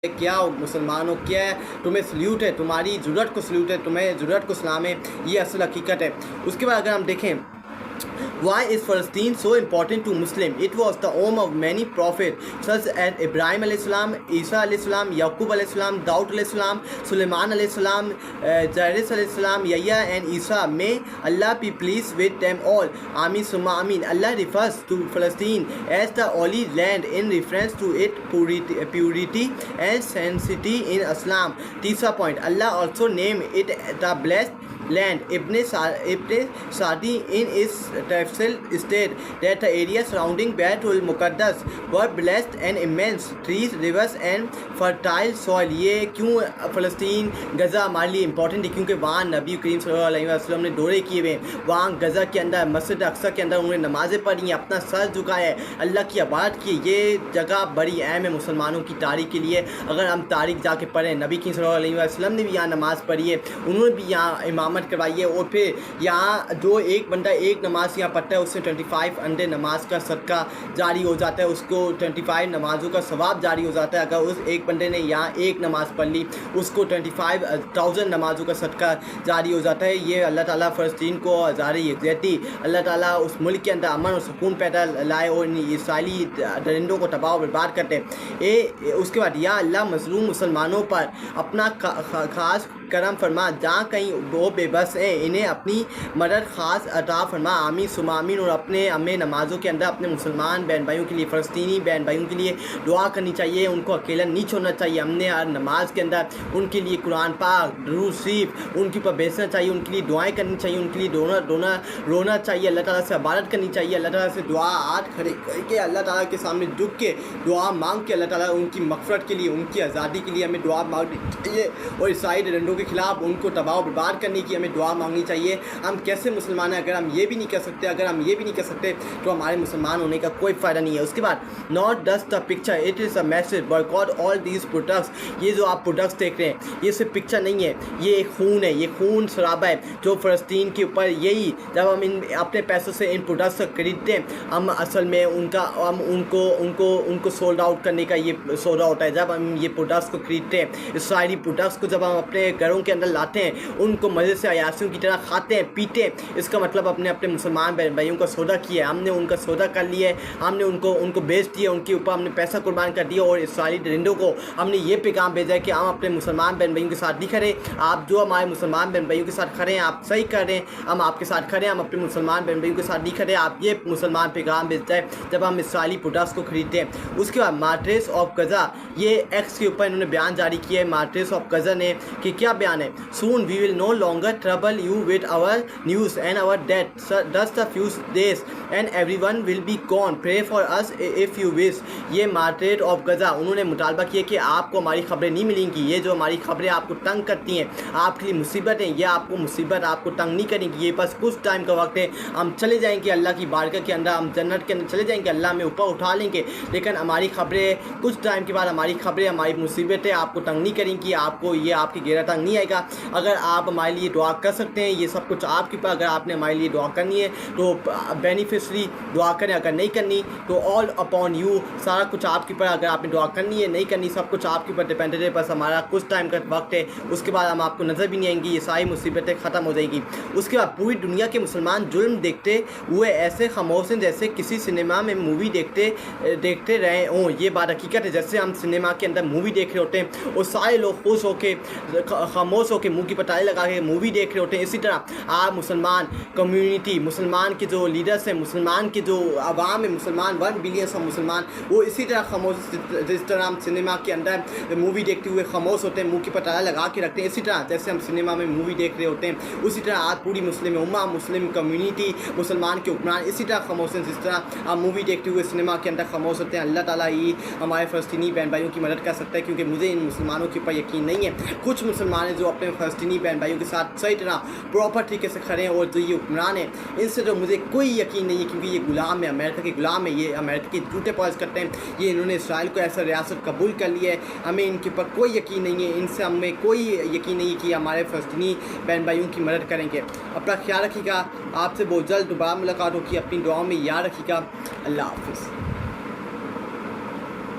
کیا مسلمانوں کیا ہے، تمہیں سلیوٹ ہے، تمہاری ضرورت کو سلیوٹ ہے، تمہیں ضرورت کو سلام ہے، یہ اصل حقیقت ہے۔ اس کے بعد اگر ہم دیکھیں why is Palestine so important to Muslim? It was the home of many prophets such as Ibrahim alayhi salam, Isa alayhi salam, Yaqub alayhi salam, Daud alayhi salam, Sulaiman alayhi salam, Jairus alayhi salam, Yahya and Isa. May Allah be pleased with them all. Amin summa amin. Allah refers to Palestine as the holy land in reference to its purity and sanctity in Islam. Teesra point, Allah also named it the blessed land. Ibn Sadi in his tafsir stated that the area surrounding Baitul Muqaddas were blessed and immense trees, rivers and fertile soil. یہ کیوں فلسطین غزہ ہمارے لیے important ہے؟ کیونکہ وہاں نبی کریم صلی اللہ علیہ وسلم نے دورے کیے ہوئے ہیں، وہاں غزہ کے اندر مسجد اقصی کے اندر انہوں نے نمازیں پڑھی ہیں، اپنا سر جھکایا ہے، اللہ کی عبادت کی۔ یہ جگہ بڑی اہم ہے مسلمانوں کی تاریخ کے لیے۔ اگر ہم تاریخ جا کے پڑھیں، نبی کریم صلی اللہ علیہ وسلم نے بھی یہاں نماز پڑھی ہے، انہوں نے بھی یہاں امامت کروائی ہے، اور پھر یہاں جو ایک بندہ ایک نماز یہاں پڑھتا ہے اس سے 25 انڈے نماز کا صدقہ جاری ہو جاتا ہے، اس کو 25 نمازوں کا ثواب جاری ہو جاتا ہے۔ اگر اس ایک بندے نے یہاں ایک نماز پڑھ لی اس کو 25,000 نمازوں کا صدقہ جاری ہو جاتا ہے۔ یہ اللہ تعالیٰ فلسطین کو ہزار یکجہتی، اللہ تعالیٰ اس ملک کے اندر امن اور سکون پیدا لائے اور اسرائیلی درندوں کو تباہ و برباد کرتے ہیں۔ اس کے بعد یا اللہ مظلوم مسلمانوں پر اپنا خاص کرم فرما، جہاں کہیں وہ بے بس ہیں انہیں اپنی مدد خاص عطا فرما، آمین ثم آمین۔ اور ہمیں نمازوں کے اندر اپنے مسلمان بہن بھائیوں کے لیے، فلسطینی بہن بھائیوں کے لیے دعا کرنی چاہیے، ان کو اکیلا نہیں چھوڑنا چاہیے۔ ہم نے ہر نماز کے اندر ان کے لیے قرآن پاک، درود شریف ان کے اوپر بیچنا چاہیے، ان کے لیے دعائیں کرنی چاہیے، ان کے لیے رونا چاہیے، اللہ تعالیٰ سے عبادت کرنی چاہیے، اللہ تعالیٰ سے دعا ہاتھ کھڑے کر کے اللہ تعالیٰ کے سامنے جھک کے دعا مانگ کے اللہ تعالیٰ ان کی مغفرت کے لیے، ان کی آزادی کے لیے ہمیں دعا مانگنی چاہیے، اور عیسائی ڈنڈوں کے خلاف ان کو تباہ و برباد کرنے کی ہمیں دعا مانگنی چاہیے۔ ہم کیسے مسلمان ہیں اگر ہم یہ بھی نہیں کر سکتے؟ اگر ہم یہ بھی نہیں کر سکتے تو ہمارے مسلمان ہونے کا کوئی فائدہ نہیں ہے۔ اس کے بعد not just the picture, it is a message, boycott all these products. یہ جو آپ پروڈکٹس دیکھ رہے ہیں یہ صرف پکچر نہیں ہے، یہ ایک خون ہے، یہ خون سرابہ ہے جو فلسطین کے اوپر۔ یہی جب ہم اپنے پیسوں سے ان پروڈکٹس کو خریدتے ہیں، ہم اصل میں ان کو سولڈ آؤٹ کرنے کا یہ سودا ہوتا ہے۔ جب ہم یہ پروڈکٹس کو خریدتے ہیں، اسرائیلی پروڈکٹس کو جب ہم اپنے گھروں کے اندر لاتے ہیں، ان کو مزے سے عیاشیوں کی طرح کھاتے ہیں، پیتے ہیں، اس کا مطلب اپنے مسلمان بہن بھائیوں کا سودا کیا ہے، ہم نے ان کا سودا کر لیا ہے، ہم نے ان کو بیچ دیا، ان کے اوپر ہم نے پیسہ قربان کر دیا، اور اسرائیلی درندوں کو ہم نے یہ پیغام بھیجا ہے کہ ہم اپنے مسلمان بہن بھائیوں کے ساتھ نہیں کھڑے، آپ جو ہمارے مسلمان بہن بھائیوں کے ساتھ کھڑے ہیں آپ صحیح کر رہے ہیں، ہم آپ کے ساتھ کھڑے ہیں، ہم اپنے مسلمان بہن بھائیوں کے ساتھ نہیں کھڑے، آپ یہ مسلمان پیغام بھیجتا ہے جب ہم اسرائیلی پروڈکٹس کو خریدتے ہیں۔ اس کے بعد مارٹریس آف غزہ، یہ ایکس کے اوپر انہوں نے بیان جاری کیا ہے مارٹریس آف غزہ نے، کہ کیا بیان ہے؟ Soon we will no longer trouble you with our news and our death just a few days and everyone will be gone, pray for us if you wish. یہ مارٹریٹ آف غزہ انہوں نے مطالبہ کیا کہ آپ کو ہماری خبریں نہیں ملیں گی، یہ جو ہماری خبریں آپ کو تنگ کرتی ہیں، آپ کے لیے مصیبت ہیں، یہ آپ کو مصیبت آپ کو تنگ نہیں کریں گی، یہ بس کچھ ٹائم کا وقت ہے، ہم چلے جائیں گے اللہ کی بارگاہ کے اندر، ہم جنت کے اندر چلے جائیں گے، اللہ ہمیں اوپر اٹھا لیں گے، لیکن ہماری خبریں کچھ ٹائم کے بعد، ہماری خبریں ہماری مصیبتیں آپ کو تنگ نہیں کریں گی، آپ کو یہ آپ کی گھیرا تنگ نہیں آئے گا۔ اگر آپ ہمارے لیے دعا کر سکتے ہیں، یہ سب کچھ آپ کے پاس، اگر آپ نے ہمارے لیے دعا کرنی ہے تو بینیفیشری دعا کریں، اگر نہیں کرنی تو آل اپون یو، سارا کچھ آپ کے اوپر، اگر آپ نے دعا کرنی ہے نہیں کرنی سب کچھ آپ کے اوپر ڈیپینڈنٹ ہے، بس ہمارا کچھ ٹائم کا وقت ہے، اس کے بعد ہم آپ کو نظر بھی نہیں آئیں گی، یہ ساری مصیبتیں ختم ہو جائیں گی۔ اس کے بعد پوری دنیا کے مسلمان ظلم دیکھتے ہوئے ایسے خاموش ہیں جیسے کسی سنیما میں مووی دیکھتے رہے ہوں، یہ بات حقیقت ہے، جیسے ہم سنیما کے اندر مووی دیکھ رہے ہوتے ہیں اور سارے لوگ خوش ہو کے خاموش ہو کے منہ کی پٹائی لگا کے مووی دیکھ رہے ہوتے ہیں، اسی طرح آپ مسلمان کمیونٹی، مسلمان کے جو لیڈرس ہیں، مسلمان کے جو عوام ہے، مسلمان 1 بلین سے مسلمان، وہ اسی طرح خاموش، جس طرح ہم سنیما کے اندر مووی دیکھتے ہوئے خاموش ہوتے ہیں، منہ کی پٹائی لگا کے رکھتے ہیں، اسی طرح جیسے ہم سنیما میں مووی دیکھ رہے ہوتے ہیں، اسی طرح آج پوری مسلم امہ، مسلم کمیونٹی، مسلمان کے حکمران اسی طرح خاموش ہیں جس طرح ہم مووی دیکھتے ہوئے سنیما کے اندر خاموش ہوتے ہیں۔ اللہ تعالیٰ ہی ہمارے فلسطینی بہن بھائیوں کی مدد کر سکتا ہے، کیونکہ مجھے ان مسلمانوں کے اوپر یقین نہیں ہے۔ کچھ مسلمان ہیں جو اپنے فلسطینی بہن بھائیوں کے ساتھ صحیح طرح پراپر طریقے سے کھڑے ہیں، اور جو یہ حکمران ہیں ان سے تو مجھے کوئی یقین نہیں ہے، کیونکہ یہ غلام ہے، امریکہ کے غلام ہے، یہ امریکہ کے جھوٹے پالش کرتے ہیں، یہ انہوں نے اسرائیل کو ایسا ریاست قبول کر لیا ہے، ہمیں ان کے اوپر کوئی یقین نہیں ہے، ان سے ہمیں کوئی یقین نہیں ہے کہ ہمارے فلسطینی بہن بھائیوں کی مدد کریں گے۔ اپنا خیال رکھیے گا، آپ سے بہت جلد دوبارہ ملاقات ہوگی، اپنی دعاؤں میں یاد رکھیے گا، اللہ حافظ۔